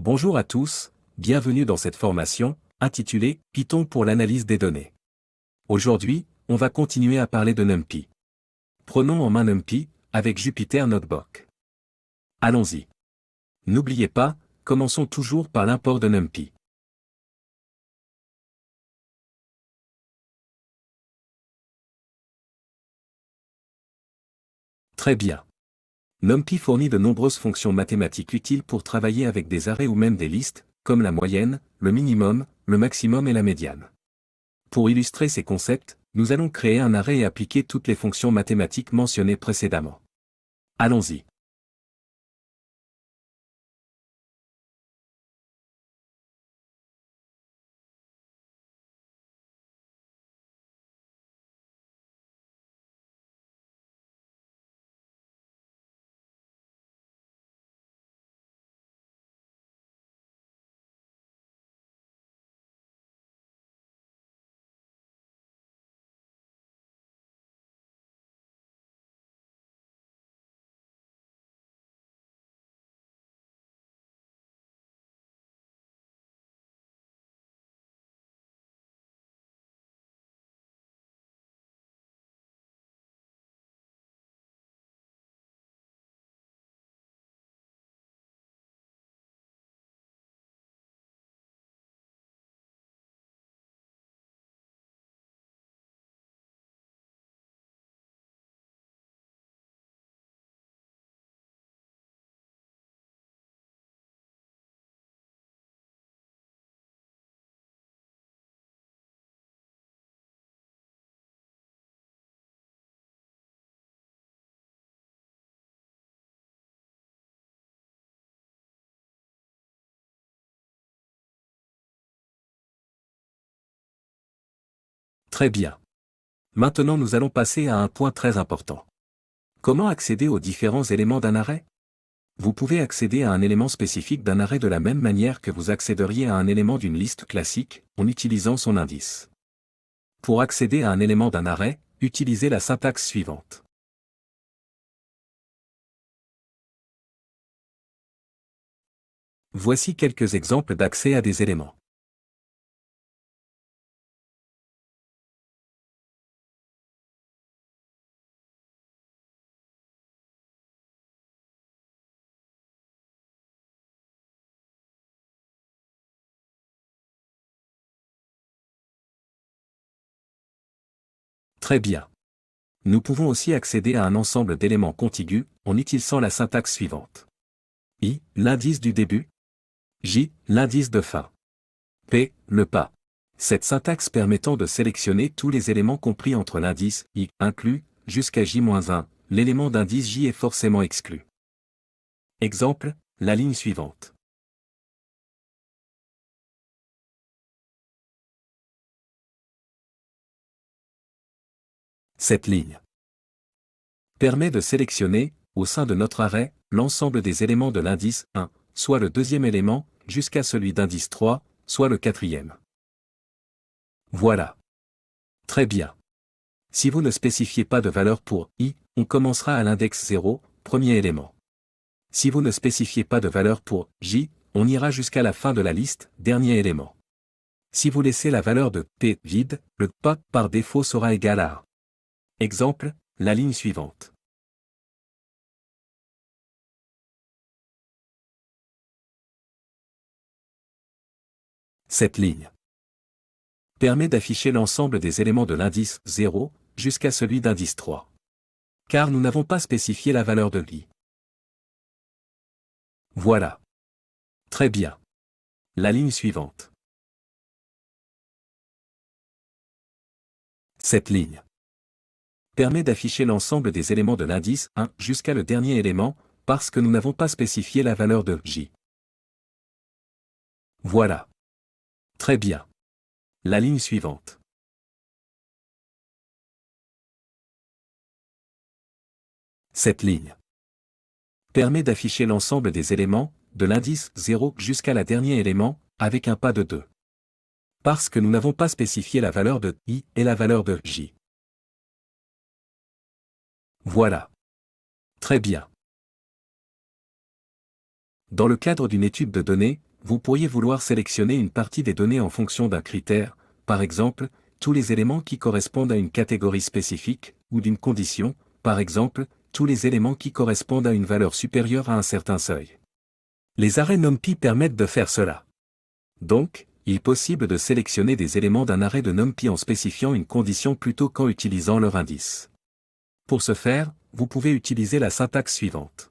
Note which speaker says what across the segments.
Speaker 1: Bonjour à tous, bienvenue dans cette formation, intitulée « Python pour l'analyse des données ». Aujourd'hui, on va continuer à parler de NumPy. Prenons en main NumPy, avec Jupyter Notebook. Allons-y. N'oubliez pas, commençons toujours par l'import de NumPy. Très bien. NumPy fournit de nombreuses fonctions mathématiques utiles pour travailler avec des arrays ou même des listes, comme la moyenne, le minimum, le maximum et la médiane. Pour illustrer ces concepts, nous allons créer un array et appliquer toutes les fonctions mathématiques mentionnées précédemment. Allons-y. Très bien. Maintenant nous allons passer à un point très important. Comment accéder aux différents éléments d'un array? Vous pouvez accéder à un élément spécifique d'un array de la même manière que vous accéderiez à un élément d'une liste classique, en utilisant son indice. Pour accéder à un élément d'un array, utilisez la syntaxe suivante. Voici quelques exemples d'accès à des éléments. Très bien. Nous pouvons aussi accéder à un ensemble d'éléments contigus, en utilisant la syntaxe suivante. I, l'indice du début. J, l'indice de fin. P, le pas. Cette syntaxe permettant de sélectionner tous les éléments compris entre l'indice I inclus, jusqu'à J-1, l'élément d'indice J est forcément exclu. Exemple, la ligne suivante. Cette ligne permet de sélectionner, au sein de notre array, l'ensemble des éléments de l'indice 1, soit le deuxième élément, jusqu'à celui d'indice 3, soit le quatrième. Voilà. Très bien. Si vous ne spécifiez pas de valeur pour i, on commencera à l'index 0, premier élément. Si vous ne spécifiez pas de valeur pour j, on ira jusqu'à la fin de la liste, dernier élément. Si vous laissez la valeur de p vide, le pas par défaut sera égal à 1. Exemple, la ligne suivante. Cette ligne permet d'afficher l'ensemble des éléments de l'indice 0, jusqu'à celui d'indice 3. Car nous n'avons pas spécifié la valeur de i. Voilà. Très bien. La ligne suivante. Cette ligne permet d'afficher l'ensemble des éléments de l'indice 1 jusqu'à le dernier élément, parce que nous n'avons pas spécifié la valeur de j. Voilà. Très bien. La ligne suivante. Cette ligne permet d'afficher l'ensemble des éléments, de l'indice 0 jusqu'à la dernier élément, avec un pas de 2. Parce que nous n'avons pas spécifié la valeur de i et la valeur de j. Voilà. Très bien. Dans le cadre d'une étude de données, vous pourriez vouloir sélectionner une partie des données en fonction d'un critère, par exemple, tous les éléments qui correspondent à une catégorie spécifique, ou d'une condition, par exemple, tous les éléments qui correspondent à une valeur supérieure à un certain seuil. Les arrêts NumPy permettent de faire cela. Donc, il est possible de sélectionner des éléments d'un arrêt de NumPy en spécifiant une condition plutôt qu'en utilisant leur indice. Pour ce faire, vous pouvez utiliser la syntaxe suivante.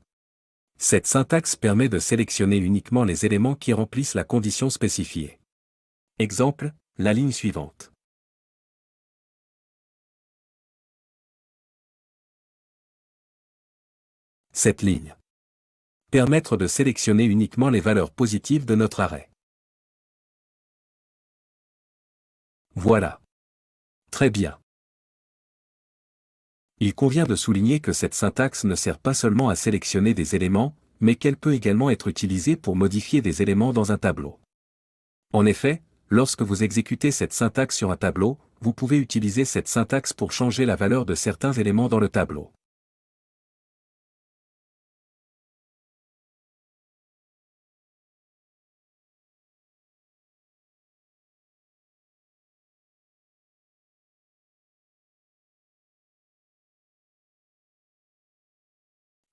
Speaker 1: Cette syntaxe permet de sélectionner uniquement les éléments qui remplissent la condition spécifiée. Exemple, la ligne suivante. Cette ligne. Permettre de sélectionner uniquement les valeurs positives de notre arrêt. Voilà. Très bien. Il convient de souligner que cette syntaxe ne sert pas seulement à sélectionner des éléments, mais qu'elle peut également être utilisée pour modifier des éléments dans un tableau. En effet, lorsque vous exécutez cette syntaxe sur un tableau, vous pouvez utiliser cette syntaxe pour changer la valeur de certains éléments dans le tableau.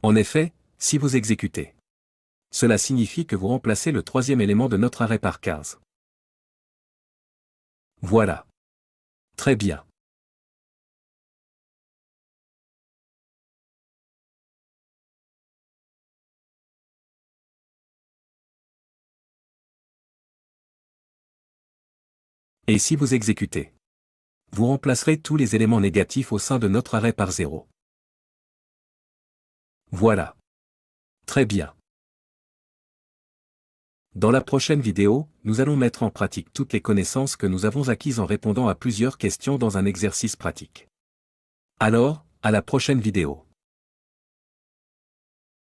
Speaker 1: En effet, si vous exécutez, cela signifie que vous remplacez le troisième élément de notre arrêt par 15. Voilà. Très bien. Et si vous exécutez, vous remplacerez tous les éléments négatifs au sein de notre arrêt par 0. Voilà. Très bien. Dans la prochaine vidéo, nous allons mettre en pratique toutes les connaissances que nous avons acquises en répondant à plusieurs questions dans un exercice pratique. Alors, à la prochaine vidéo.